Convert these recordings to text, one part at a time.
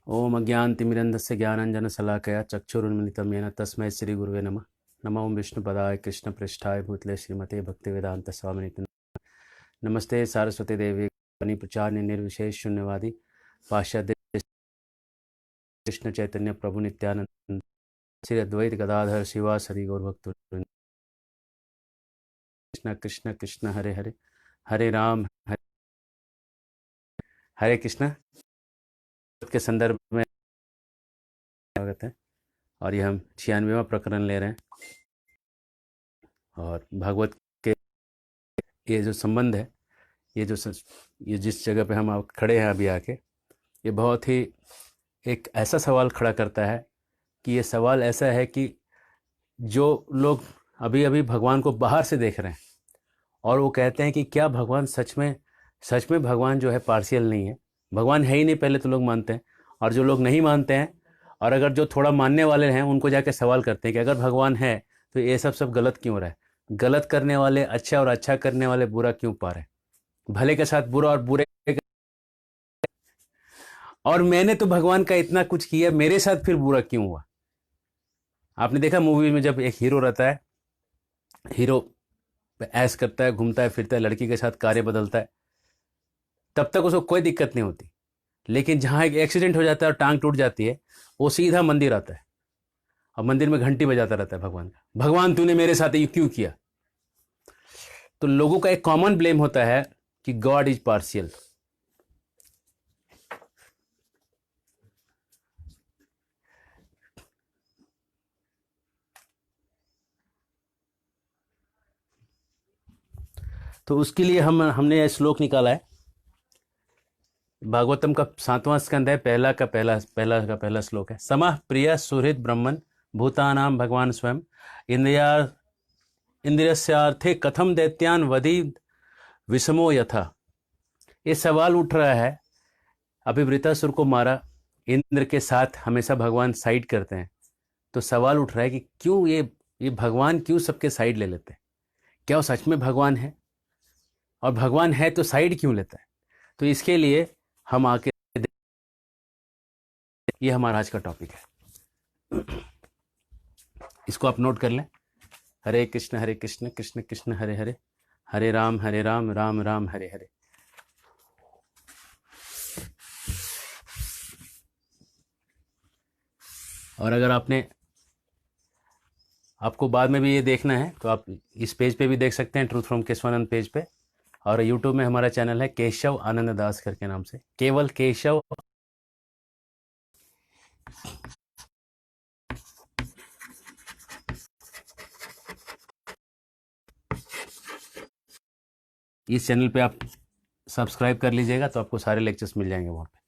ओम अज्ञानतिमिरन्धस्य ज्ञानाञ्जनशलाकया चक्षुरुन्मिलितं येन तस्मै श्रीगुरुवे नमः। नमो विष्णुपदाय कृष्णपृष्ठाय भूतले श्रीमते भक्तिवेदान्तस्वामिनिति नमस्ते सारस्वती देवी प्रचार्य निर्विशेष शून्यवादी पाश्चात्य कृष्ण चैतन्य प्रभु नित्यानंद श्री अद्वैत गदाधर शिवासरि गौरभक्तवृंद। कृष्ण कृष्ण कृष्ण हरे हरे, हरे राम हरे कृष्ण के संदर्भ में स्वागत है। और ये हम 96वां प्रकरण ले रहे हैं। और भागवत के ये जो संबंध है, ये जिस जगह पे हम खड़े हैं अभी आके, ये बहुत ही एक ऐसा सवाल खड़ा करता है कि ये सवाल ऐसा है कि जो लोग अभी अभी भगवान को बाहर से देख रहे हैं और वो कहते हैं कि क्या भगवान सच में भगवान जो है पार्शियल नहीं है, भगवान है ही नहीं, पहले तो लोग मानते हैं। और जो लोग नहीं मानते हैं और अगर जो थोड़ा मानने वाले हैं उनको जाके सवाल करते हैं कि अगर भगवान है तो ये सब गलत क्यों हो रहा है, गलत करने वाले अच्छा और अच्छा करने वाले बुरा क्यों पा रहे हैं, भले के साथ बुरा और बुरे। और मैंने तो भगवान का इतना कुछ किया, मेरे साथ फिर बुरा क्यों हुआ। आपने देखा मूवी में जब एक हीरो रहता है, हीरो ऐश करता है, घूमता है फिरता है, लड़की के साथ कार्य बदलता है, तब तक उसको कोई दिक्कत नहीं होती। लेकिन जहाँ एक एक्सीडेंट हो जाता है और टांग टूट जाती है, वो सीधा मंदिर आता है और मंदिर में घंटी बजाता रहता है भगवान का, भगवान तूने मेरे साथ ये क्यों किया। तो लोगों का एक कॉमन ब्लेम होता है कि गॉड इज पार्शियल। तो उसके लिए हमने यह श्लोक निकाला है। भागवतम का 7वां स्कंद है, पहला श्लोक है। समः प्रिय सुहृद ब्रह्मन भूतानाम भगवान स्वयं इंद्रियस्यार्थे कथम दैत्यान वधि विषमो यथा। ये सवाल उठ रहा है, अभी वृतासुर को मारा, इंद्र के साथ हमेशा भगवान साइड करते हैं। तो सवाल उठ रहा है कि क्यों ये भगवान क्यों सबके साइड ले लेते हैं, क्या वो सच में भगवान है, और भगवान है तो साइड क्यों लेता है। तो इसके लिए हम आके, ये हमारा आज का टॉपिक है, इसको आप नोट कर लें। हरे कृष्ण कृष्ण कृष्ण हरे हरे, हरे राम राम राम हरे हरे। और अगर आपको बाद में भी ये देखना है तो आप इस पेज पे भी देख सकते हैं, ट्रूथ फ्रॉम केशवानंद पेज पे। और यूट्यूब में हमारा चैनल है केशव आनंद दास करके नाम से, केवल केशव। इस चैनल पे आप सब्सक्राइब कर लीजिएगा तो आपको सारे लेक्चर्स मिल जाएंगे वहाँ पे।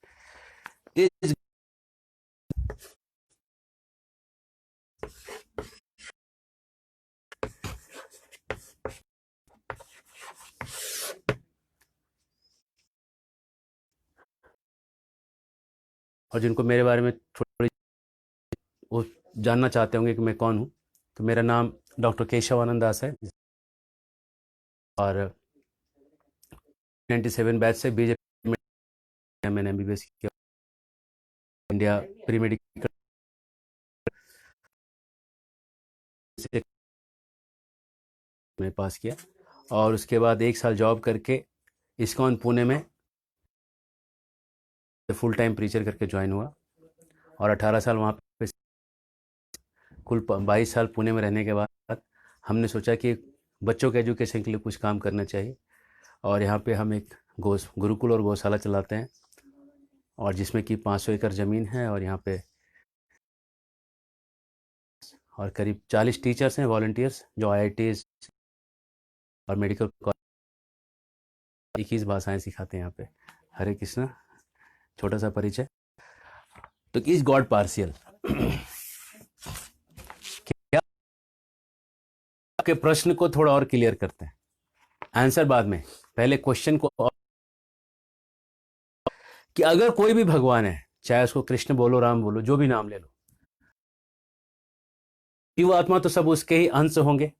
और जिनको मेरे बारे में थोड़ी वो जानना चाहते होंगे कि मैं कौन हूँ, तो मेरा नाम डॉक्टर केशव आनंद दास है। और 97 बैच से बीजेपी में मैंने MBBS किया, इंडिया प्री मेडिकल से मैं पास किया। और उसके बाद 1 साल जॉब करके इस्कॉन पुणे में फुल टाइम प्रीचर करके ज्वाइन हुआ। और 18 साल वहाँ पे, कुल 22 साल पुणे में रहने के बाद हमने सोचा कि बच्चों के एजुकेशन के लिए कुछ काम करना चाहिए। और यहाँ पे हम एक गुरुकुल और गौशाला चलाते हैं, और जिसमें कि 500 एकड़ ज़मीन है। और यहाँ पे और करीब 40 टीचर्स हैं, वॉलंटियर्स, जो IITs और मेडिकल 21 भाषाएं सिखाते हैं यहाँ पे। हरे कृष्णा, छोटा सा परिचय। तो इज गॉड पार्शियल, क्या आपके प्रश्न को थोड़ा और क्लियर करते हैं, आंसर बाद में, पहले क्वेश्चन को। कि अगर कोई भी भगवान है, चाहे उसको कृष्ण बोलो, राम बोलो, जो भी नाम ले लो, जीव आत्मा तो सब उसके ही अंश होंगे,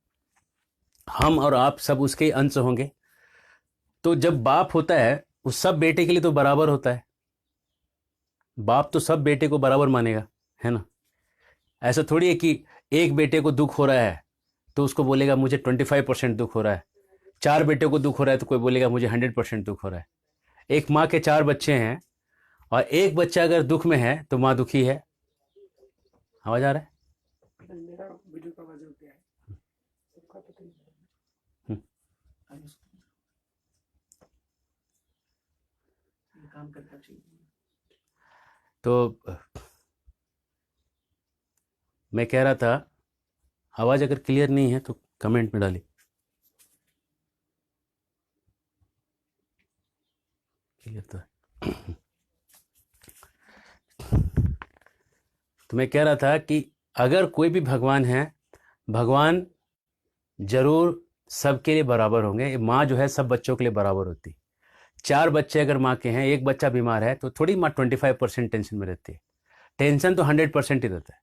हम और आप सब उसके ही अंश होंगे। तो जब बाप होता है, उस सब बेटे के लिए तो बराबर होता है। बाप तो सब बेटे को बराबर मानेगा, है ना। ऐसा थोड़ी है कि एक बेटे को दुख हो रहा है तो उसको बोलेगा मुझे 25% दुख हो रहा है, 4 बेटे को दुख हो रहा है तो कोई बोलेगा मुझे 100% दुख हो रहा है। एक माँ के 4 बच्चे हैं और एक बच्चा अगर दुख में है तो माँ दुखी है। आवाज आ रहा है? मेरा वीडियो का आवाज हो गया है, सबका पता नहीं हम्म। काम करता चाहिए। तो मैं कह रहा था, आवाज अगर क्लियर नहीं है तो कमेंट में डालिए। क्लियर तो है। तो मैं कह रहा था कि अगर कोई भी भगवान है, भगवान जरूर सबके लिए बराबर होंगे। माँ जो है सब बच्चों के लिए बराबर होती है। 4 बच्चे अगर माँ के हैं, एक बच्चा बीमार है तो थोड़ी माँ 25% टेंशन में रहती है। टेंशन तो 100% ही रहता है।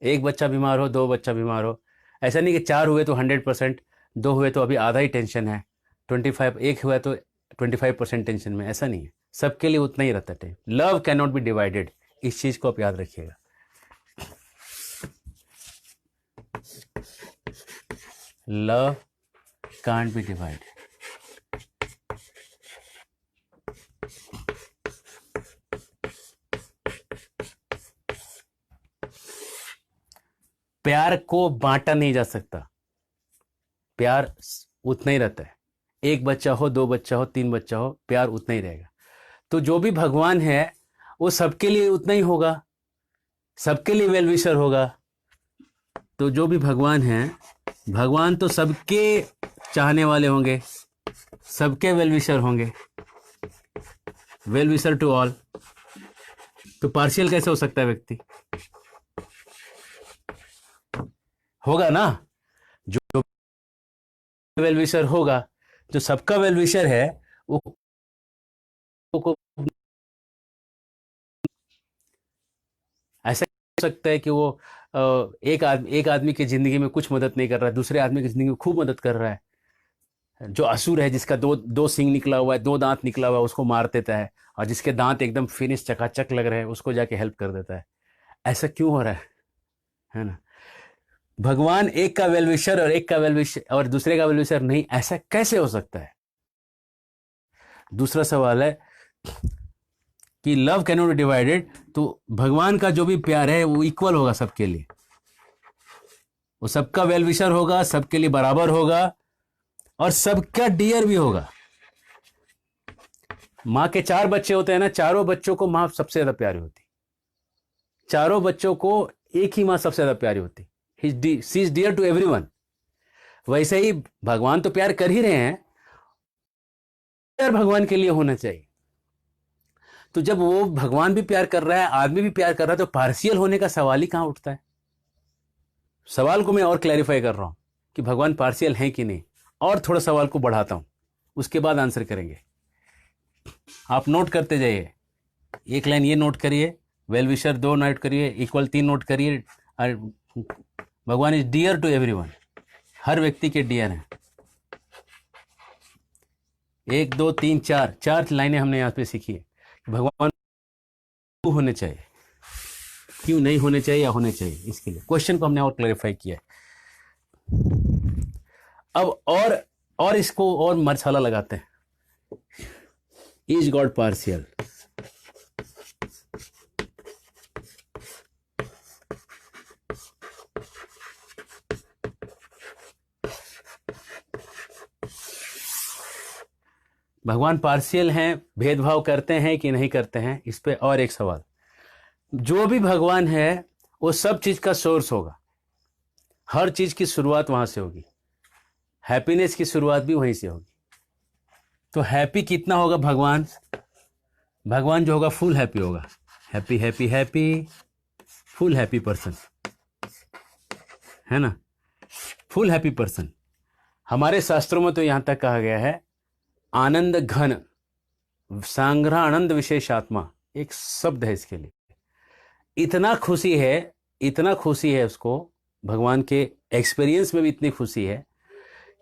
एक बच्चा बीमार हो, 2 बच्चा बीमार हो, ऐसा नहीं कि 4 हुए तो 100%, 2 हुए तो अभी आधा ही टेंशन है, 25, एक हुआ तो 25% टेंशन में, ऐसा नहीं है। सबके लिए उतना ही रहता है। Love can not be divided, इस चीज को आप याद रखिएगा। Love can't be divided. प्यार को बांटा नहीं जा सकता, प्यार उतना ही रहता है। एक बच्चा हो, 2 बच्चा हो, 3 बच्चा हो, प्यार उतना ही रहेगा। तो जो भी भगवान है वो सबके लिए उतना ही होगा, सबके लिए वेल विशर होगा। तो जो भी भगवान है, भगवान तो सबके चाहने वाले होंगे, सबके वेल विशर होंगे, वेल विशर टू ऑल। तो पार्शियल कैसे हो सकता है व्यक्ति? होगा ना। जो वेल विशर होगा, जो सबका वेल विशर है, वो को ऐसा हो सकता है कि वो एक आदमी की जिंदगी में कुछ मदद नहीं कर रहा है, दूसरे आदमी की जिंदगी में खूब मदद कर रहा है। जो असुर है, जिसका दो सींग निकला हुआ है, 2 दांत निकला हुआ है, उसको मार देता है, और जिसके दांत एकदम फिनिश चकाचक लग रहे हैं उसको जाके हेल्प कर देता है। ऐसा क्यों हो रहा है ना। भगवान एक का वेल विशर और एक का वेल विशर और दूसरे का वेल विशर नहीं, ऐसा कैसे हो सकता है? दूसरा सवाल है कि love can not be divided, तो भगवान का जो भी प्यार है वो इक्वल होगा सबके लिए, वो सबका वेल विशर होगा, सबके लिए बराबर होगा और सबका डियर भी होगा। माँ के 4 बच्चे होते हैं ना, चारों बच्चों को माँ सबसे ज्यादा प्यारी होती, चारों बच्चों को एक ही माँ सबसे ज्यादा प्यारी होती। She is dear to everyone. वैसे ही भगवान तो प्यार कर ही रहे हैं, प्यार भगवान के लिए होना चाहिए। तो जब वो भगवान भी प्यार कर रहा है, आदमी भी प्यार कर रहा है, तो पार्शियल होने का सवाल ही कहां उठता है। सवाल को मैं और क्लैरिफाई कर रहा हूं कि भगवान पार्शियल हैं कि नहीं, और थोड़ा सवाल को बढ़ाता हूं, उसके बाद आंसर करेंगे। आप नोट करते जाइए, एक लाइन ये नोट करिए, वेल विशर 2 नोट करिए, इक्वल 3 नोट करिए। भगवान इज डियर टू एवरीवन, हर व्यक्ति के डियर हैं। 1 2 3 4 लाइनें हमने यहाँ पे सीखी है। भगवान क्यों होने चाहिए, क्यों नहीं होने चाहिए या होने चाहिए, इसके लिए क्वेश्चन को हमने और क्लैरिफाई किया है। अब और इसको और मसाला लगाते हैं। Is God partial? भगवान पार्शियल हैं, भेदभाव करते हैं कि नहीं करते हैं, इस पे और एक सवाल। जो भी भगवान है वो सब चीज का सोर्स होगा, हर चीज की शुरुआत वहां से होगी, हैप्पीनेस की शुरुआत भी वहीं से होगी। तो हैप्पी कितना होगा भगवान? भगवान जो होगा फुल हैप्पी होगा, happy happy happy, full happy person, है ना, फुल हैप्पी पर्सन। हमारे शास्त्रों में तो यहां तक कहा गया है, आनंद घन सांग्रानंद विशेष आत्मा, एक शब्द है इसके लिए। इतना खुशी है, इतना खुशी है उसको, भगवान के एक्सपीरियंस में भी इतनी खुशी है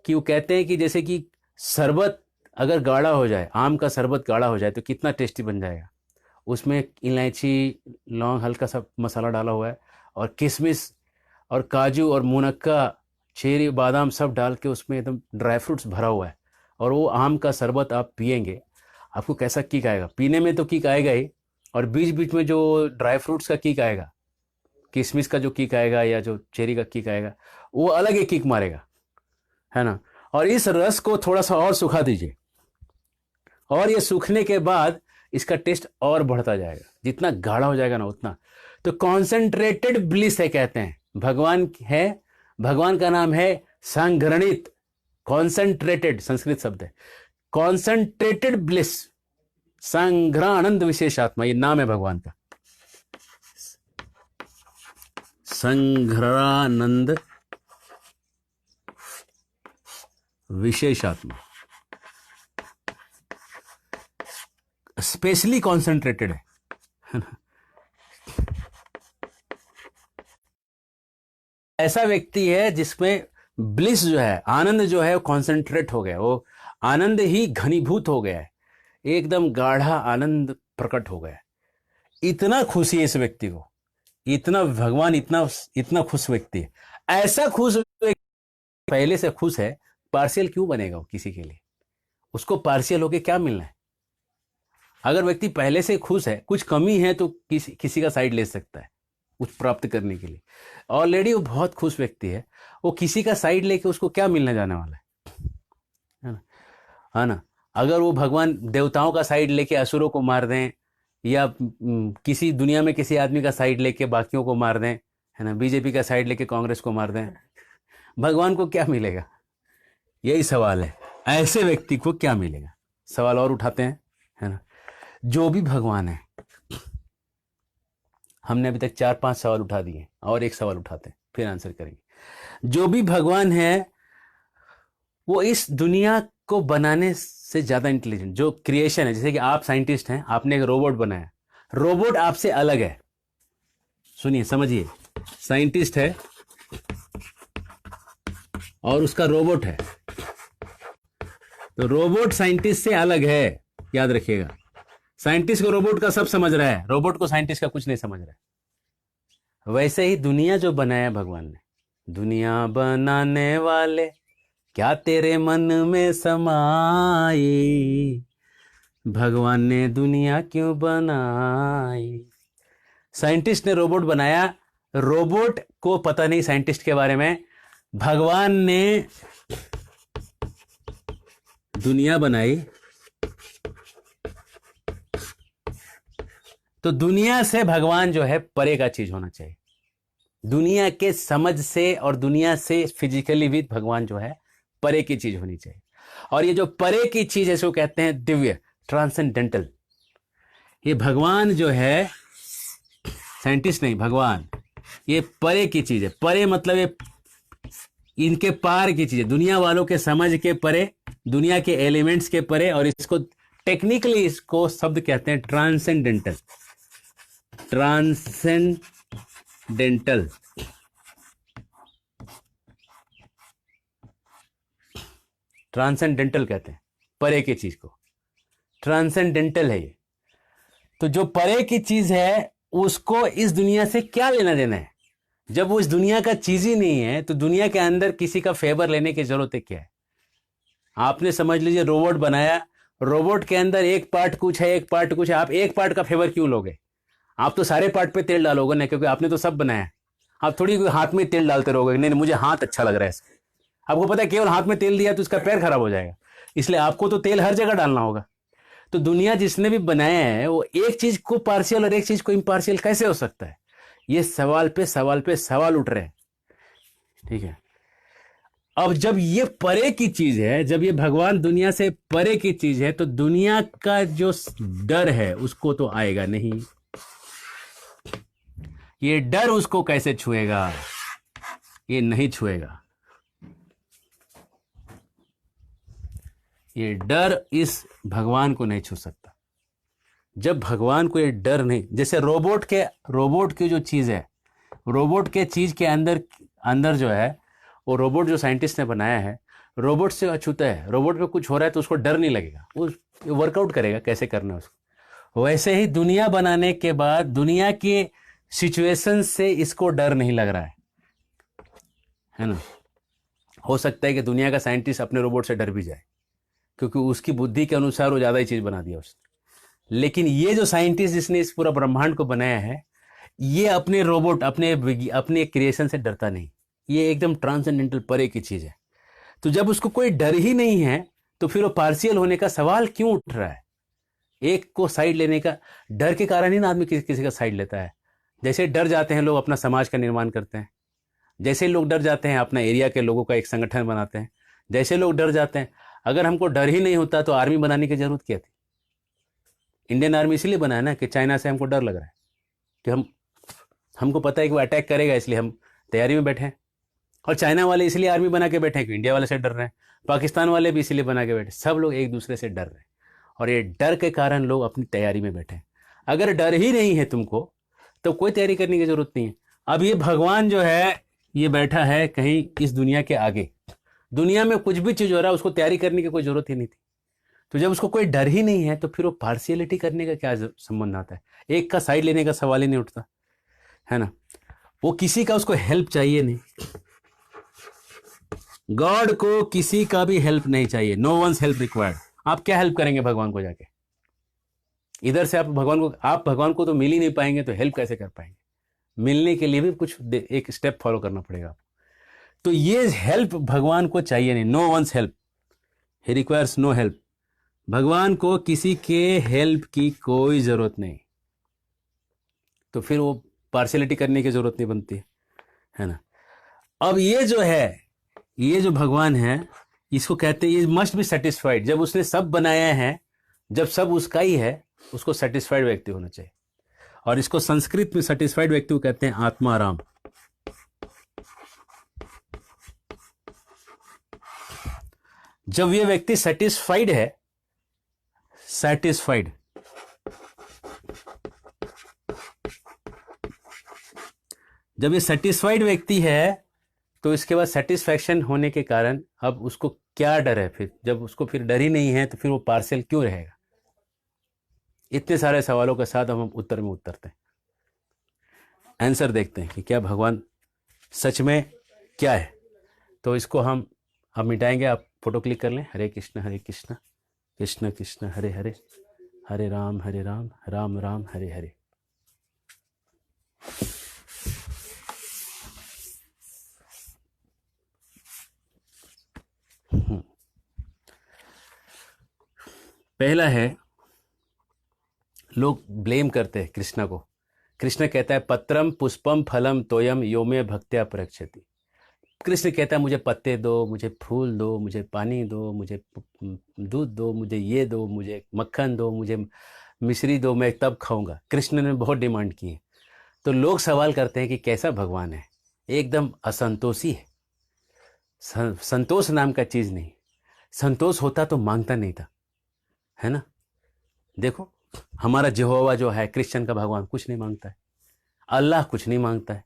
कि वो कहते हैं कि जैसे कि शरबत अगर गाढ़ा हो जाए, आम का शरबत गाढ़ा हो जाए तो कितना टेस्टी बन जाएगा, उसमें इलायची, लौंग, हल्का सा मसाला डाला हुआ है, और किशमिश और काजू और मुनक्का, चेरी, बादाम सब डाल के उसमें एकदम ड्राई फ्रूट्स भरा हुआ है, और वो आम का शरबत आप पिएंगे, आपको कैसा किक आएगा। पीने में तो किक आएगा ही, और बीच बीच में जो ड्राई फ्रूट्स का किक आएगा, किशमिश का जो किक आएगा या जो चेरी का किक आएगा, वो अलग ही किक मारेगा, है ना। और इस रस को थोड़ा सा और सुखा दीजिए, और ये सूखने के बाद इसका टेस्ट और बढ़ता जाएगा, जितना गाढ़ा हो जाएगा ना उतना। तो कॉन्सेंट्रेटेड ब्लिस है, कहते हैं भगवान है, भगवान का नाम है संघरणित, कॉन्सेंट्रेटेड संस्कृत शब्द है, कॉन्सेंट्रेटेड ब्लिस, संघ्रानंद विशेषात्मा, ये नाम है भगवान का, संघ्रानंद विशेषात्मा, स्पेशली कॉन्सेंट्रेटेड है ना। ऐसा व्यक्ति है जिसमें ब्लिस जो है, आनंद जो है, वो कॉन्सेंट्रेट हो गया, वो आनंद ही घनीभूत हो गया है, एकदम गाढ़ा आनंद प्रकट हो गया है। इतना खुशी है इस व्यक्ति को, इतना भगवान, इतना खुश व्यक्ति है। ऐसा खुश व्यक्ति पहले से खुश है, पार्शियल क्यों बनेगा वो किसी के लिए? उसको पार्शियल होके क्या मिलना है? अगर व्यक्ति पहले से खुश है, कुछ कमी है तो किसी का साइड ले सकता है कुछ प्राप्त करने के लिए। ऑलरेडी वो बहुत खुश व्यक्ति है, वो किसी का साइड लेके उसको क्या मिलने जाने वाला है ना, है ना। अगर वो भगवान देवताओं का साइड लेके असुरों को मार दें, या किसी दुनिया में किसी आदमी का साइड लेके बाकियों को मार दें, है ना, बीजेपी का साइड लेके कांग्रेस को मार दें, भगवान को क्या मिलेगा? यही सवाल है, ऐसे व्यक्ति को क्या मिलेगा? सवाल और उठाते हैं, है ना। जो भी भगवान है, हमने अभी तक 4-5 सवाल उठा दिए, और एक सवाल उठाते हैं फिर आंसर करेंगे। जो भी भगवान है वो इस दुनिया को बनाने से ज्यादा इंटेलिजेंट, जो क्रिएशन है, जैसे कि आप साइंटिस्ट हैं, आपने एक रोबोट बनाया, रोबोट आपसे अलग है। सुनिए, समझिए, साइंटिस्ट है और उसका रोबोट है, तो रोबोट साइंटिस्ट से अलग है, याद रखिएगा। साइंटिस्ट को रोबोट का सब समझ रहा है, रोबोट को साइंटिस्ट का कुछ नहीं समझ रहा है। वैसे ही दुनिया जो बनाया भगवान ने, दुनिया बनाने वाले क्या तेरे मन में समाई, भगवान ने दुनिया क्यों बनाई। साइंटिस्ट ने रोबोट बनाया, रोबोट को पता नहीं साइंटिस्ट के बारे में, भगवान ने दुनिया बनाई। तो दुनिया से भगवान जो है परे का चीज होना चाहिए, दुनिया के समझ से और दुनिया से फिजिकली भी भगवान जो है परे की चीज होनी चाहिए। और ये जो परे की चीज है इसको कहते हैं दिव्य, ट्रांसेंडेंटल। ये भगवान जो है, साइंटिस्ट नहीं, भगवान, ये परे की चीज है। परे मतलब ये इनके पार की चीज है, दुनिया वालों के समझ के परे, दुनिया के एलिमेंट्स के परे। और इसको टेक्निकली इसको शब्द कहते हैं ट्रांसेंडेंटल, ट्रांसेंडेंटल। ट्रांसेंडेंटल कहते हैं परे की चीज को, ट्रांसेंडेंटल है ये। तो जो परे की चीज है उसको इस दुनिया से क्या लेना देना है? जब वो इस दुनिया का चीज ही नहीं है तो दुनिया के अंदर किसी का फेवर लेने की जरूरत है क्या है? आपने समझ लीजिए रोबोट बनाया, रोबोट के अंदर एक पार्ट कुछ है, एक पार्ट कुछ है, आप एक पार्ट का फेवर क्यों लोगे? आप तो सारे पार्ट पे तेल डालोगे ना, क्योंकि आपने तो सब बनाया। आप थोड़ी हाथ में तेल डालते रहोगे, नहीं मुझे हाथ अच्छा लग रहा है इसका। आपको पता है केवल हाथ में तेल दिया तो उसका पैर खराब हो जाएगा, इसलिए आपको तो तेल हर जगह डालना होगा। तो दुनिया जिसने भी बनाया है वो एक चीज को पार्शियल और एक चीज को इम्पार्शियल कैसे हो सकता है? ये सवाल पे सवाल पे सवाल उठ रहे हैं, ठीक है। अब जब ये परे की चीज है, जब ये भगवान दुनिया से परे की चीज है, तो दुनिया का जो डर है उसको तो आएगा नहीं। ये डर उसको कैसे छुएगा? ये नहीं छुएगा। ये डर इस भगवान को नहीं छू सकता। जब भगवान को ये डर नहीं, जैसे रोबोट की जो चीज है, रोबोट के चीज के अंदर जो है, वो रोबोट जो साइंटिस्ट ने बनाया है, रोबोट से अछूता है। रोबोट पे कुछ हो रहा है तो उसको डर नहीं लगेगा, वो वर्कआउट करेगा कैसे करना है उसको। वैसे ही दुनिया बनाने के बाद दुनिया के सिचुएशन से इसको डर नहीं लग रहा है ना। हो सकता है कि दुनिया का साइंटिस्ट अपने रोबोट से डर भी जाए, क्योंकि उसकी बुद्धि के अनुसार वो ज़्यादा ही चीज़ बना दिया उसने। लेकिन ये जो साइंटिस्ट जिसने इस पूरा ब्रह्मांड को बनाया है, ये अपने रोबोट अपने क्रिएशन से डरता नहीं। ये एकदम ट्रांसेंडेंटल परे की चीज़ है। तो जब उसको कोई डर ही नहीं है तो फिर वो पार्शियल होने का सवाल क्यों उठ रहा है? एक को साइड लेने का डर के कारण ही ना आदमी किसी का साइड लेता है। जैसे डर जाते हैं लोग अपना समाज का निर्माण करते हैं, जैसे लोग डर जाते हैं अपना एरिया के लोगों का एक संगठन बनाते हैं, जैसे लोग डर जाते हैं। अगर हमको डर ही नहीं होता तो आर्मी बनाने की जरूरत क्या थी? इंडियन आर्मी इसलिए बना है ना कि चाइना से हमको डर लग रहा है कि हमको पता है कि वो अटैक करेगा, इसलिए हम तैयारी में बैठे हैं। और चाइना वाले इसलिए आर्मी बना के बैठे हैं कि इंडिया वाले से डर रहे हैं। पाकिस्तान वाले भी इसलिए बना के बैठे, सब लोग एक दूसरे से डर रहे हैं, और ये डर के कारण लोग अपनी तैयारी में बैठे हैं। अगर डर ही नहीं है तुमको तो कोई तैयारी करने की जरूरत नहीं है। अब ये भगवान जो है ये बैठा है कहीं इस दुनिया के आगे, दुनिया में कुछ भी चीज हो रहा है उसको तैयारी करने की कोई जरूरत ही नहीं थी। तो जब उसको कोई डर ही नहीं है तो फिर वो पार्शियलिटी करने का क्या संबंध आता है? एक का साइड लेने का सवाल ही नहीं उठता है ना। वो किसी का उसको हेल्प चाहिए नहीं, गॉड को किसी का भी हेल्प नहीं चाहिए। No one's help required. आप क्या हेल्प करेंगे भगवान को जाके? इधर से आप भगवान को तो मिल ही नहीं पाएंगे, तो हेल्प कैसे कर पाएंगे? मिलने के लिए भी कुछ एक स्टेप फॉलो करना पड़ेगा आपको। तो ये हेल्प भगवान को चाहिए नहीं। No one's help, he requires no help. भगवान को किसी के हेल्प की कोई जरूरत नहीं, तो फिर वो पार्शियलिटी करने की जरूरत नहीं बनती है ना। अब ये जो है, ये जो भगवान है, इसको कहते हैं ये मस्ट बी सेटिस्फाइड। जब उसने सब बनाया है, जब सब उसका ही है, उसको सेटिस्फाइड व्यक्ति होना चाहिए। और इसको संस्कृत में सेटिस्फाइड व्यक्ति को कहते हैं आत्माराम। जब ये व्यक्ति सेटिस्फाइड है, सेटिस्फाइड, जब ये सेटिस्फाइड व्यक्ति है तो इसके बाद सेटिस्फैक्शन होने के कारण अब उसको क्या डर है? फिर जब उसको फिर डर ही नहीं है तो फिर वो पार्शियल क्यों रहेगा? इतने सारे सवालों के साथ हम उत्तर में उतरते हैं, आंसर देखते हैं कि क्या भगवान सच में क्या है। तो इसको हम अब मिटाएंगे। आप फोटो क्लिक कर लें। हरे कृष्ण कृष्ण कृष्ण हरे हरे, हरे राम राम राम हरे हरे। पहला है, लोग ब्लेम करते हैं कृष्णा को। कृष्ण कहता है पत्रम पुष्पम फलम तोयम यो में भक्त्या प्रक्षति। कृष्ण कहता है मुझे पत्ते दो, मुझे फूल दो, मुझे पानी दो, मुझे दूध दो, मुझे ये दो, मुझे मक्खन दो, मुझे मिश्री दो, मैं तब खाऊंगा। कृष्ण ने बहुत डिमांड की है। तो लोग सवाल करते हैं कि कैसा भगवान है, एकदम असंतोषी है। संतोष नाम का चीज नहीं, संतोष होता तो मांगता नहीं था, है ना। देखो हमारा यहोवा जो है क्रिश्चियन का भगवान कुछ नहीं मांगता है, अल्लाह कुछ नहीं मांगता है,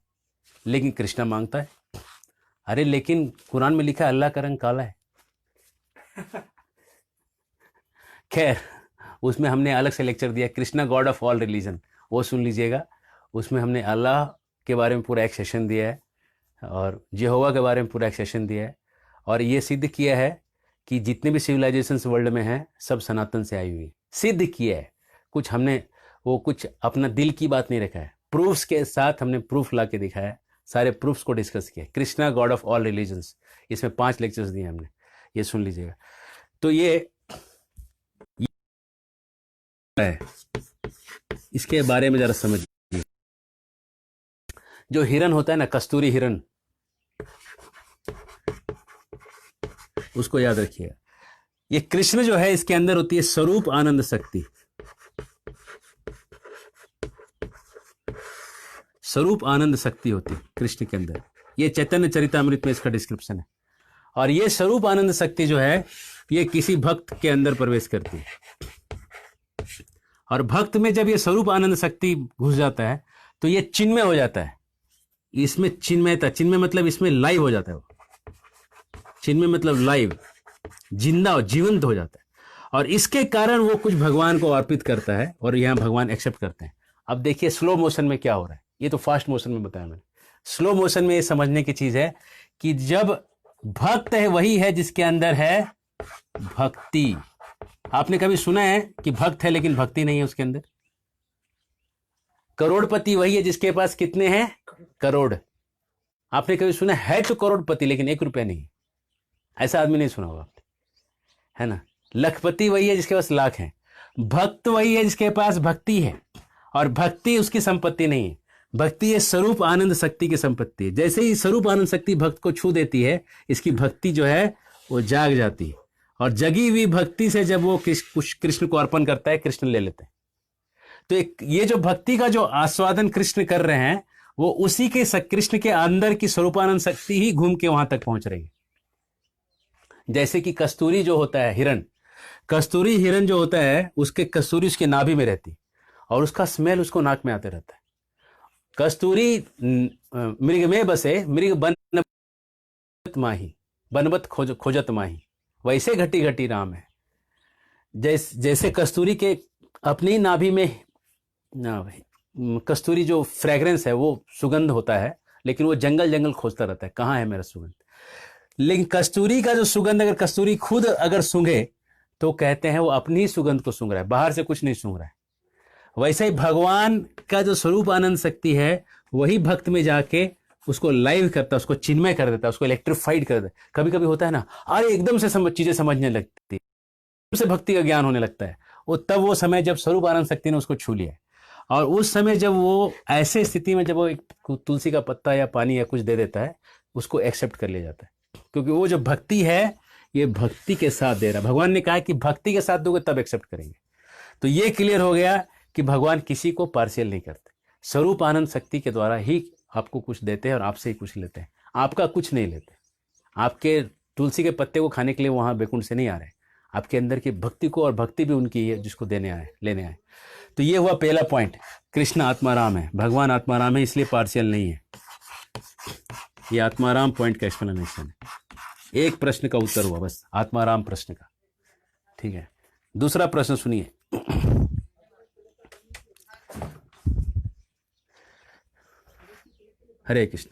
लेकिन कृष्णा मांगता है। अरे लेकिन कुरान में लिखा है अल्लाह का रंग काला है। खैर उसमें हमने अलग से लेक्चर दिया, Krishna God of all religion, वो सुन लीजिएगा। उसमें हमने अल्लाह के बारे में पूरा एक सेशन दिया है और यहोवा के बारे में पूरा एक सेशन दिया है, और ये सिद्ध किया है कि जितने भी सिविलाइजेशंस वर्ल्ड में हैं सब सनातन से आई हुई, सिद्ध किया है। कुछ हमने वो कुछ अपना दिल की बात नहीं रखा है, प्रूफ्स के साथ हमने प्रूफ ला के दिखाया है, सारे प्रूफ्स को डिस्कस किया। Krishna God of all religions, इसमें 5 लेक्चर्स दिए हमने, ये सुन लीजिएगा। तो ये है, इसके बारे में जरा समझिए। जो हिरन होता है ना, कस्तूरी हिरन, उसको याद रखिएगा। ये कृष्ण जो है इसके अंदर होती है स्वरूप आनंद शक्ति। स्वरूप आनंद शक्ति होती है कृष्ण के अंदर। ये चैतन्य चरितामृत में इसका डिस्क्रिप्शन है। और ये स्वरूप आनंद शक्ति जो है ये किसी भक्त के अंदर प्रवेश करती है, और भक्त में जब ये स्वरूप आनंद शक्ति घुस जाता है तो ये चिन्मय हो जाता है। इसमें चिन्मयता, चिन्मय मतलब इसमें लाइव हो जाता है, वो चिन्मय मतलब लाइव, जिंदा जीवंत हो जाता है। और इसके कारण वो कुछ भगवान को अर्पित करता है और यहाँ भगवान एक्सेप्ट करते हैं। अब देखिए स्लो मोशन में क्या हो रहा है, ये तो फास्ट मोशन में बताया मैंने। स्लो मोशन में ये समझने की चीज है कि जब भक्त है वही है जिसके अंदर है भक्ति। आपने कभी सुना है कि भक्त है लेकिन भक्ति नहीं है उसके अंदर? करोड़पति वही है जिसके पास कितने हैं? करोड़। आपने कभी सुना है तो करोड़पति लेकिन 1 रुपया नहीं है? ऐसा आदमी नहीं सुना होगा आपने, है ना। लखपति वही है जिसके पास लाख है। भक्त वही है जिसके पास भक्ति है, और भक्ति उसकी संपत्ति नहीं है। भक्ति ये स्वरूप आनंद शक्ति की संपत्ति है। जैसे ही स्वरूप आनंद शक्ति भक्त को छू देती है, इसकी भक्ति जो है वो जाग जाती है, और जगी हुई भक्ति से जब वो कृष्ण को अर्पण करता है, कृष्ण ले लेते हैं। तो ये जो भक्ति का जो आस्वादन कृष्ण कर रहे हैं, वो उसी के कृष्ण के अंदर की स्वरूपानंद शक्ति ही घूम के वहां तक पहुंच रही है। जैसे कि कस्तूरी जो होता है हिरण, कस्तूरी हिरण जो होता है उसके कस्तूरी उसके नाभि में रहती और उसका स्मेल उसको नाक में आते रहता है। कस्तूरी मृग में बसे मृग बनबत माही, बनबत खोजत माही, वैसे घटी घटी राम है। जैसे कस्तूरी के अपनी नाभि में कस्तूरी जो फ्रेग्रेंस है वो सुगंध होता है, लेकिन वो जंगल जंगल खोजता रहता है कहाँ है मेरा सुगंध। लेकिन कस्तूरी का जो सुगंध अगर कस्तूरी खुद अगर सूंघे तो कहते हैं वो अपनी ही सुगंध को सूंघ रहा है, बाहर से कुछ नहीं सूंघ रहा है। वैसे ही भगवान का जो स्वरूप आनंद शक्ति है वही भक्त में जाके उसको लाइव करता है, उसको चिन्मय कर देता है, उसको इलेक्ट्रीफाइड कर देता है। कभी कभी होता है ना, अरे एकदम से चीजें समझने लगती है, एकदम से भक्ति का ज्ञान होने लगता है। वो तब वो समय जब स्वरूप आनंद शक्ति ने उसको छू लिया है, और उस समय जब वो ऐसे स्थिति में जब वो एक तुलसी का पत्ता या पानी या कुछ दे देता है, उसको एक्सेप्ट कर लिया जाता है, क्योंकि वो जो भक्ति है ये भक्ति के साथ दे रहा है। भगवान ने कहा कि भक्ति के साथ दोगे तब एक्सेप्ट करेंगे। तो ये क्लियर हो गया कि भगवान किसी को पार्शियल नहीं करते, स्वरूप आनंद शक्ति के द्वारा ही आपको कुछ देते हैं और आपसे ही कुछ लेते हैं, आपका कुछ नहीं लेते। आपके तुलसी के पत्ते को खाने के लिए वहां बैकुंठ से नहीं आ रहे, आपके अंदर की भक्ति को, और भक्ति भी उनकी है जिसको देने आए लेने आए। तो ये हुआ पहला पॉइंट, कृष्ण आत्माराम है, भगवान आत्माराम है, इसलिए पार्शियल नहीं है। ये आत्माराम पॉइंट का एक्सप्लेनेशन है। एक प्रश्न का उत्तर हुआ बस, आत्माराम प्रश्न का, ठीक है। दूसरा प्रश्न सुनिए। हरे कृष्ण।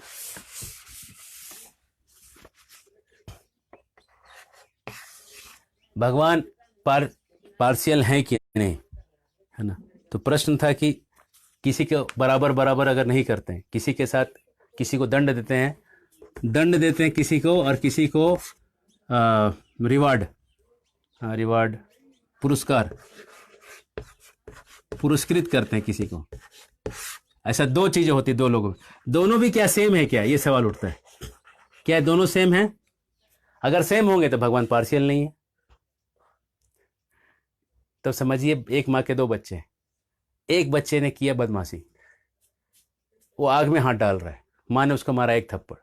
भगवान पार्शियल हैं कि नहीं, है ना। तो प्रश्न था कि किसी के बराबर बराबर अगर नहीं करते हैं, किसी के साथ किसी को दंड देते हैं किसी को, और किसी को रिवार्ड पुरस्कृत करते हैं किसी को। ऐसा दो चीजें होती है दो लोगों, दोनों भी क्या सेम है क्या, ये सवाल उठता है। क्या दोनों सेम है? अगर सेम होंगे तो भगवान पार्शियल नहीं है। तब समझिए एक माँ के 2 बच्चे हैं, एक बच्चे ने किया बदमाशी, वो आग में हाथ डाल रहा है, माँ ने उसको मारा 1 थप्पड़।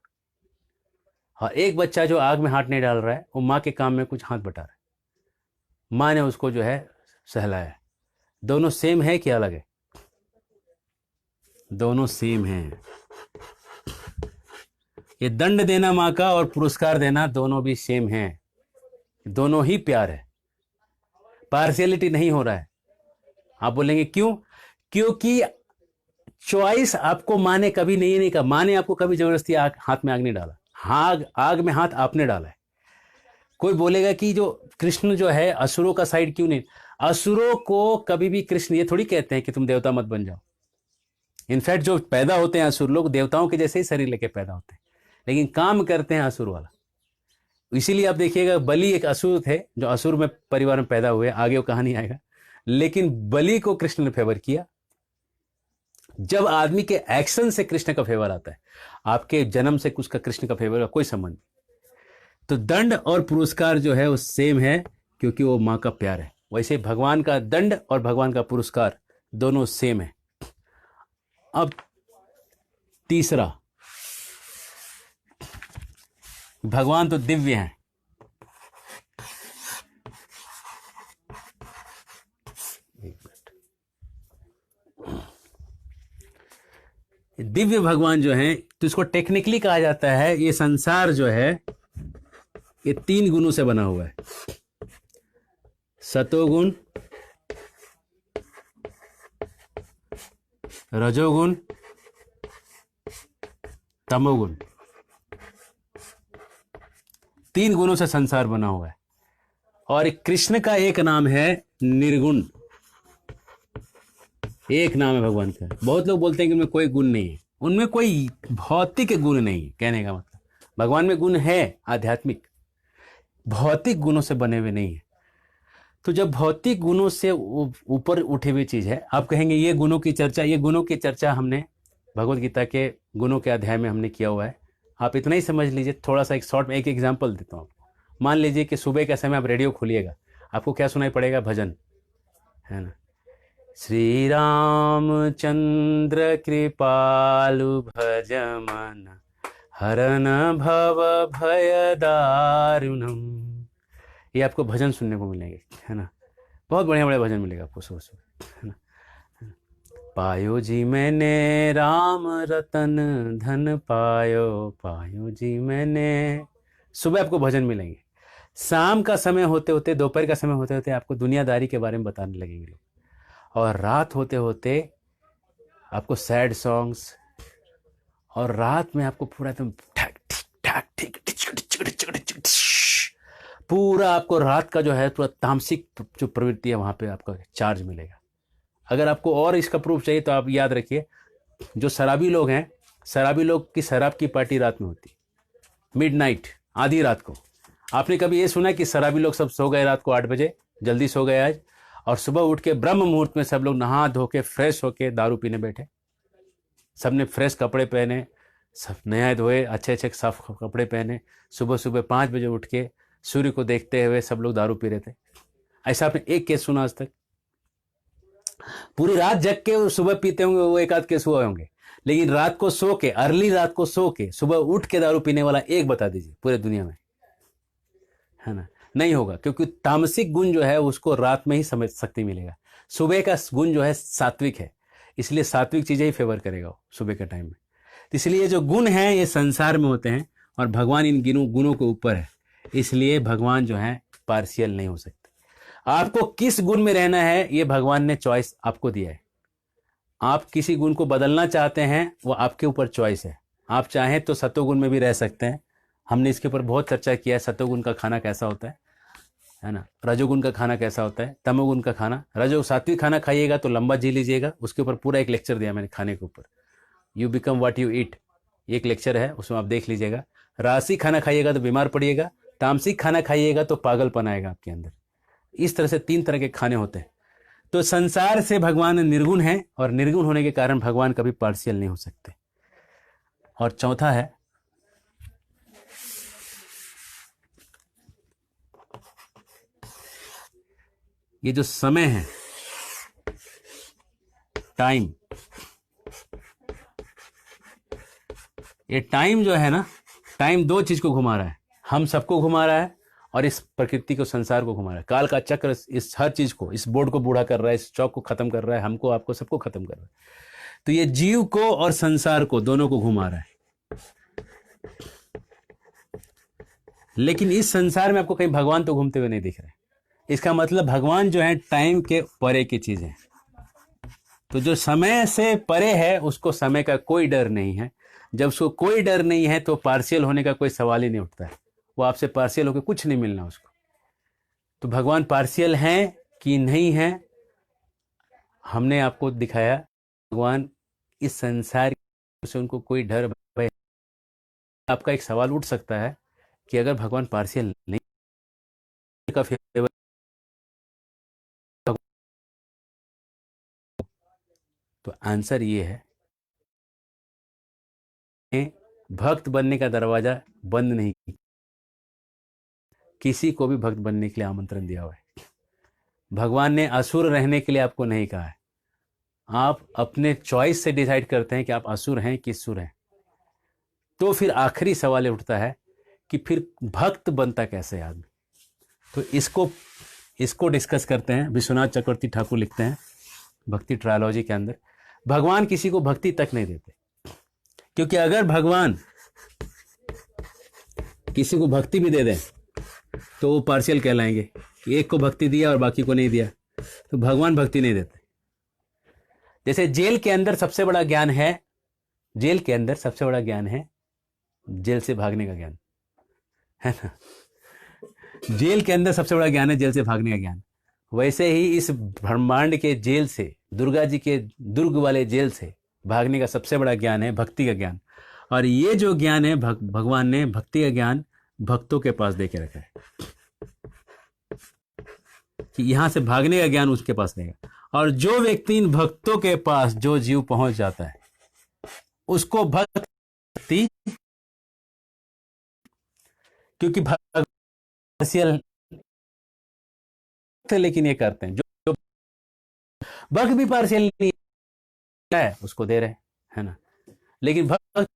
हाँ, एक बच्चा जो आग में हाथ नहीं डाल रहा है, वो माँ के काम में कुछ हाथ बटा रहा है, माँ ने उसको जो है सहलाया। दोनों सेम है कि अलग है? दोनों सेम हैं। ये दंड देना माँ का और पुरस्कार देना दोनों भी सेम हैं, दोनों ही प्यार है, पार्शियलिटी नहीं हो रहा है। आप बोलेंगे क्यों? क्योंकि चॉइस आपको माँ ने कभी नहीं कहा, माँ ने आपको कभी जबरदस्ती हाथ में आग नहीं डाला, आग में हाथ आपने डाला है। कोई बोलेगा कि जो कृष्ण जो है असुरों का साइड क्यों नहीं? असुरों को कभी भी कृष्ण ये थोड़ी कहते हैं कि तुम देवता मत बन जाओ। इनफैक्ट जो पैदा होते हैं असुर लोग, देवताओं के जैसे ही शरीर लेके पैदा होते हैं, लेकिन काम करते हैं असुर वाला। इसीलिए आप देखिएगा बलि एक असुर थे, जो असुर में परिवार में पैदा हुए, आगे वो कहानी आएगा, लेकिन बलि को कृष्ण ने फेवर किया। जब आदमी के एक्शन से कृष्ण का फेवर आता है, आपके जन्म से उसका कृष्ण का फेवर का कोई संबंध नहीं। तो दंड और पुरस्कार जो है वो सेम है, क्योंकि वो माँ का प्यार है। वैसे भगवान का दंड और भगवान का पुरस्कार दोनों सेम है। अब तीसरा, भगवान तो दिव्य हैं, दिव्य भगवान जो हैं, तो इसको टेक्निकली कहा जाता है, ये संसार जो है ये 3 गुणों से बना हुआ है। सतोगुण, रजोगुण, तमोगुण, 3 गुणों से संसार बना हुआ है। और कृष्ण का एक नाम है निर्गुण, एक नाम है भगवान का। बहुत लोग बोलते हैं कि उनमें कोई गुण नहीं है, उनमें कोई भौतिक गुण नहीं है। कहने का मतलब भगवान में गुण है आध्यात्मिक, भौतिक गुणों से बने हुए नहीं है। तो जब भौतिक गुणों से ऊपर उठे हुए चीज है, आप कहेंगे ये गुणों की चर्चा, ये गुणों की चर्चा हमने भगवत गीता के गुणों के अध्याय में हमने किया हुआ है। आप इतना ही समझ लीजिए। थोड़ा सा एक शॉर्ट में एक एग्जांपल देता हूँ। मान लीजिए कि सुबह के समय आप रेडियो खोलिएगा, आपको क्या सुनाई पड़ेगा? भजन, है ना। श्री रामचंद्र कृपालु भज मन, हरन भव भय दारुणम। ये आपको भजन सुनने को मिलेंगे, है ना। बहुत बढ़िया बढ़िया भजन मिलेगा आपको सुबह सुबह, है ना। पायो जी मैंने राम रतन धन पायो, पायो जी मैंने। सुबह आपको भजन मिलेंगे। शाम का समय होते होते, दोपहर का समय होते होते आपको दुनियादारी के बारे में बताने लगेंगे लोग। और रात होते होते आपको सैड सॉन्ग्स, और रात में आपको पूरा एकदम पूरा आपको रात का जो है पूरा तामसिक जो प्रवृत्ति है वहां पे आपका चार्ज मिलेगा। अगर आपको और इसका प्रूफ चाहिए तो आप याद रखिए, जो शराबी लोग हैं, शराबी लोग की शराब की पार्टी रात में होती, मिडनाइट, आधी रात को। आपने कभी ये सुना कि शराबी लोग सब सो गए रात को 8 बजे, जल्दी सो गए आज, और सुबह उठ के ब्रह्म मुहूर्त में सब लोग नहा धो के फ्रेश होके दारू पीने बैठे? सबने फ्रेश कपड़े पहने, सब नहाए धोए, अच्छे अच्छे साफ कपड़े पहने, सुबह सुबह 5 बजे उठ के सूर्य को देखते हुए सब लोग दारू पी रहे थे। ऐसा आपने एक केस सुना आज तक? पूरी रात जग के सुबह पीते होंगे वो एक आध केस हुए होंगे, लेकिन रात को सो के, अर्ली रात को सो के सुबह उठ के दारू पीने वाला एक बता दीजिए पूरे दुनिया में, है ना। नहीं होगा, क्योंकि तामसिक गुण जो है उसको रात में ही समझ शक्ति मिलेगा। सुबह का गुण जो है सात्विक है, इसलिए सात्विक चीजें ही फेवर करेगा सुबह के टाइम में। तो इसलिए जो गुण हैं ये संसार में होते हैं, और भगवान इन गुणों के ऊपर है, इसलिए भगवान जो है पार्शियल नहीं हो सकते। आपको किस गुण में रहना है ये भगवान ने चॉइस आपको दिया है। आप किसी गुण को बदलना चाहते हैं वो आपके ऊपर चॉइस है। आप चाहें तो सतोगुण में भी रह सकते हैं, हमने इसके ऊपर बहुत चर्चा किया है। सतोगुण का खाना कैसा होता है ना। रजोगुण का खाना कैसा होता है, तमोगुण का खाना। सात्विक खाना खाइएगा तो लंबा जी लीजिएगा, उसके ऊपर पूरा एक लेक्चर दिया मैंने खाने के ऊपर, you become what you eat, एक लेक्चर है, उसमें आप देख लीजिएगा। राशि खाना खाइएगा तो बीमार पड़िएगा, तामसिक खाना खाइएगा तो पागलपन आएगा आपके अंदर। इस तरह से 3 तरह के खाने होते हैं। तो संसार से भगवान निर्गुण है, और निर्गुण होने के कारण भगवान कभी पार्शियल नहीं हो सकते। और चौथा है ये जो समय है, टाइम, ये टाइम जो है ना, टाइम 2 चीज को घुमा रहा है, हम सबको घुमा रहा है और इस प्रकृति को, संसार को घुमा रहा है। काल का चक्र इस हर चीज को, इस बोर्ड को बूढ़ा कर रहा है, इस चौक को खत्म कर रहा है, हमको, आपको, सबको खत्म कर रहा है। तो ये जीव को और संसार को, दोनों को घुमा रहा है। लेकिन इस संसार में आपको कहीं भगवान तो घूमते हुए नहीं दिख रहे। इसका मतलब भगवान जो है टाइम के परे की चीज है। तो जो समय से परे है उसको समय का कोई डर नहीं है। जब उसको कोई डर नहीं है तो पार्शियल होने का कोई सवाल ही नहीं उठता है। वो आपसे पार्शियल होकर कुछ नहीं मिलना उसको। तो भगवान पार्शियल हैं कि नहीं है, हमने आपको दिखाया। भगवान इस संसार से उनको कोई डर भय। आपका एक सवाल उठ सकता है कि अगर भगवान पार्शियल नहीं का फेवर, तो आंसर ये है, भक्त बनने का दरवाजा बंद नहीं, किसी को भी भक्त बनने के लिए आमंत्रण दिया हुआ है। भगवान ने असुर रहने के लिए आपको नहीं कहा है। आप अपने चॉइस से डिसाइड करते हैं कि आप असुर हैं कि सुर हैं। तो फिर आखिरी सवाल उठता है कि फिर भक्त बनता कैसे आदमी। तो इसको डिस्कस करते हैं। विश्वनाथ चक्रवर्ती ठाकुर लिखते हैं भक्ति ट्रायोलॉजी के अंदर, भगवान किसी को भक्ति तक नहीं देते, क्योंकि अगर भगवान किसी को भक्ति भी दे दें तो वो पार्शियल कहलाएंगे। कि एक को भक्ति दिया और बाकी को नहीं दिया, तो भगवान भक्ति नहीं देते। जैसे जेल के अंदर सबसे बड़ा ज्ञान है, जेल के अंदर सबसे बड़ा ज्ञान है जेल से भागने का ज्ञान, है ना। जेल के अंदर सबसे बड़ा ज्ञान है जेल से भागने का ज्ञान। वैसे ही इस ब्रह्मांड के जेल से, दुर्गा जी के दुर्ग वाले जेल से भागने का सबसे बड़ा ज्ञान है भक्ति का ज्ञान। और ये जो ज्ञान है भगवान ने भक्ति का ज्ञान भक्तों के पास दे के रखा है कि यहां से भागने का ज्ञान उसके पास रहेगा। और जो व्यक्ति इन भक्तों के पास, जो जीव पहुंच जाता है, उसको भक्ति, क्योंकि पार्शियल, लेकिन ये करते हैं जो भक्त भी पार्शियल नहीं है उसको दे रहे है ना, लेकिन भक्त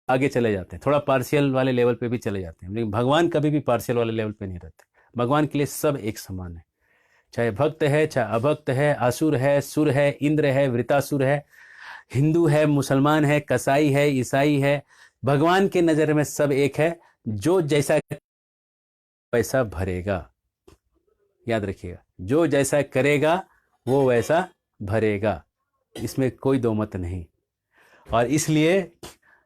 आगे चले जाते हैं, थोड़ा पार्शियल वाले लेवल पे भी चले जाते हैं, लेकिन भगवान कभी भी पार्शियल वाले लेवल पे नहीं रहते। भगवान के लिए सब एक समान है, चाहे भक्त है, चाहे अभक्त है, असुर है, सुर है, इंद्र है, वृतासुर है, हिंदू है, मुसलमान है, कसाई है, ईसाई है, भगवान के नजर में सब एक है। जो जैसा पैसा भरेगा, याद रखिएगा, जो जैसा करेगा वो वैसा भरेगा, इसमें कोई दो मत नहीं। और इसलिए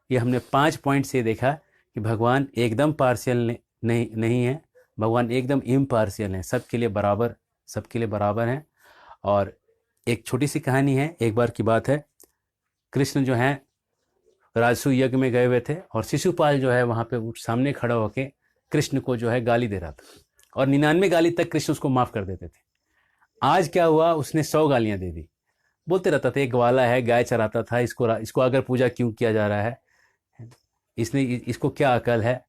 ये हमने 5 पॉइंट से देखा कि भगवान एकदम पार्शियल नहीं है, भगवान एकदम इम्पार्शियल है, सबके लिए बराबर, सबके लिए बराबर हैं। और एक छोटी सी कहानी है, एक बार की बात है, कृष्ण जो है राजसूय यज्ञ में गए हुए थे और शिशुपाल जो है वहाँ पे सामने खड़ा होके कृष्ण को जो है गाली दे रहा था, और 99 गाली तक कृष्ण उसको माफ़ कर देते थे। आज क्या हुआ, उसने 100 गालियाँ दे दी। बोलते रहता था, एक ग्वाला है, गाय चराता था, इसको अगर पूजा क्यों किया जा रहा है, इसको क्या अकल है,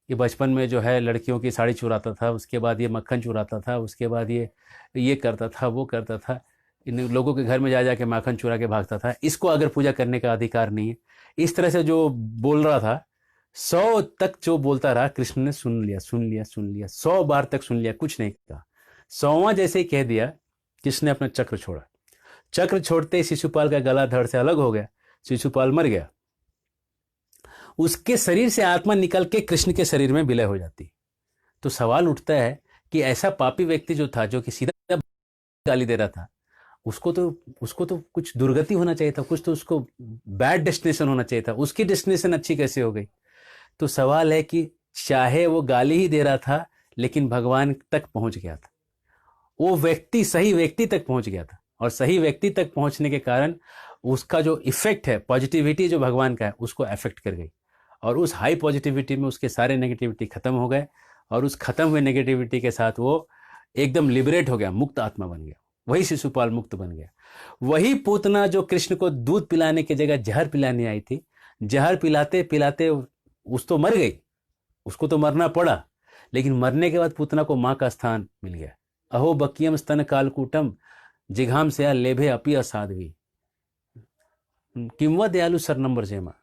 ये बचपन में जो है लड़कियों की साड़ी चुराता था, उसके बाद ये मक्खन चुराता था, उसके बाद ये करता था, वो करता था, इन लोगों के घर में जा जाके माखन चुरा के भागता था, इसको अगर पूजा करने का अधिकार नहीं है। इस तरह से जो बोल रहा था, 100 तक जो बोलता रहा, कृष्ण ने सुन लिया, 100 बार तक सुन लिया, कुछ नहीं कहा। 100वां जैसे ही कह दिया, कृष्ण ने अपना चक्र छोड़ा। चक्र छोड़ते ही शिशुपाल का गला धड़ से अलग हो गया, शिशुपाल मर गया। उसके शरीर से आत्मा निकल के कृष्ण के शरीर में विलय हो जाती। तो सवाल उठता है कि ऐसा पापी व्यक्ति जो था, जो कि सीधा गाली दे रहा था, उसको तो कुछ दुर्गति होना चाहिए था, कुछ तो उसको बैड डेस्टिनेशन होना चाहिए था, उसकी डेस्टिनेशन अच्छी कैसे हो गई। तो सवाल है कि चाहे वो गाली ही दे रहा था, लेकिन भगवान तक पहुंच गया था, वो व्यक्ति सही व्यक्ति तक पहुंच गया था, और सही व्यक्ति तक पहुंचने के कारण उसका जो इफेक्ट है, पॉजिटिविटी जो भगवान का है, उसको अफेक्ट कर गई, और उस हाई पॉजिटिविटी में उसके सारे नेगेटिविटी खत्म हो गए, और उस खत्म हुए नेगेटिविटी के साथ वो एकदम लिबरेट हो गया, मुक्त आत्मा बन गया। वही शिशुपाल मुक्त बन गया। वही पूतना जो कृष्ण को दूध पिलाने की जगह जहर पिलाने आई थी, जहर पिलाते पिलाते उस तो मर गई, उसको तो मरना पड़ा, लेकिन मरने के बाद पूतना को माँ का स्थान मिल गया। अहो बकियम स्तन कालकूटम जिघाम से लेभे अपी असाध्वी किंवा दयालु शरणम वर्जेमा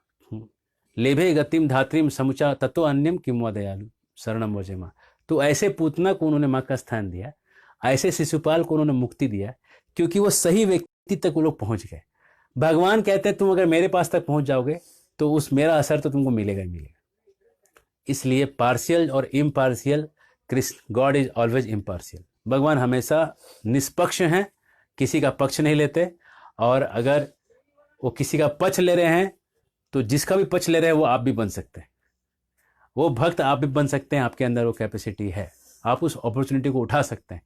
लेभे गतिम धात्रिम समुचा तत्व अन्यम किंवा दयालु शरणम वर्जेमा। तो ऐसे पूतना को उन्होंने माँ का स्थान दिया, ऐसे शिशुपाल को उन्होंने मुक्ति दिया, क्योंकि वो सही व्यक्ति तक वो लोग पहुंच गए। भगवान कहते हैं तुम अगर मेरे पास तक पहुंच जाओगे तो उस मेरा असर तो तुमको मिलेगा ही मिलेगा। इसलिए पार्शियल और impartial, Krishna God is always impartial. भगवान हमेशा निष्पक्ष हैं, किसी का पक्ष नहीं लेते, और अगर वो किसी का पक्ष ले रहे हैं तो जिसका भी पक्ष ले रहे हैं वो आप भी बन सकते हैं, वो भक्त आप भी बन सकते हैं, आपके अंदर वो कैपेसिटी है, आप उस अपॉर्चुनिटी को उठा सकते हैं।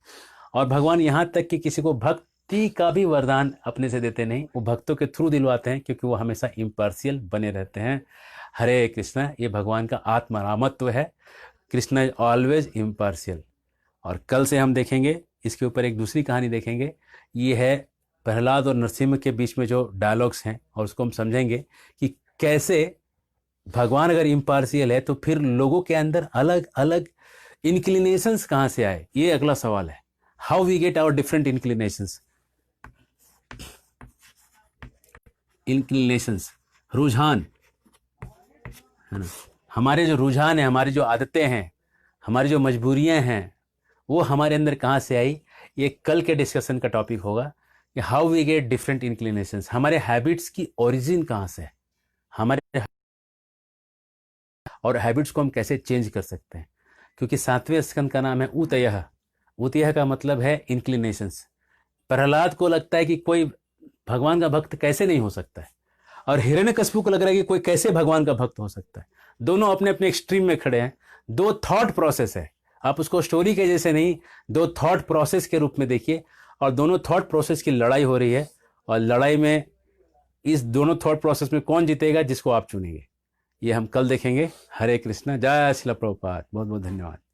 और भगवान यहाँ तक कि किसी को भक्ति का भी वरदान अपने से देते नहीं, वो भक्तों के थ्रू दिलवाते हैं, क्योंकि वो हमेशा इम्पार्शियल बने रहते हैं। हरे कृष्णा, ये भगवान का आत्मरामत्व है, कृष्णा इज ऑलवेज इम्पार्शियल। और कल से हम देखेंगे इसके ऊपर एक दूसरी कहानी देखेंगे, ये है प्रहलाद और नरसिम्हा के बीच में जो डायलॉग्स हैं, और उसको हम समझेंगे कि कैसे भगवान अगर इम्पार्शियल है तो फिर लोगों के अंदर अलग अलग इंक्लिनेशंस कहाँ से आए, ये अगला सवाल है। How we get our different inclinations, रुझान है ना, हमारे जो रुझान है, हमारी जो आदतें हैं, हमारी जो मजबूरियां हैं, वो हमारे अंदर कहाँ से आई, ये कल के डिस्कशन का टॉपिक होगा कि how we get different inclinations, हमारे हैबिट्स की ओरिजिन कहाँ से है, हमारे और हैबिट्स को हम कैसे चेंज कर सकते हैं। क्योंकि 7वें स्कंद का नाम है ऊतयः। ऊतयः का मतलब है इंक्लिनेशंस। प्रहलाद को लगता है कि कोई भगवान का भक्त कैसे नहीं हो सकता है, और हिरण्यकशिपु को लग रहा है कि कोई कैसे भगवान का भक्त हो सकता है। दोनों अपने अपने एक्सट्रीम में खड़े हैं। दो थॉट प्रोसेस है, आप उसको स्टोरी के जैसे नहीं, दो थॉट प्रोसेस के रूप में देखिए। और दोनों थॉट प्रोसेस की लड़ाई हो रही है, और लड़ाई में इस दोनों थॉट प्रोसेस में कौन जीतेगा, जिसको आप चुनेंगे, ये हम कल देखेंगे। हरे कृष्णा, जय श्रील प्रभुपाद। बहुत बहुत धन्यवाद।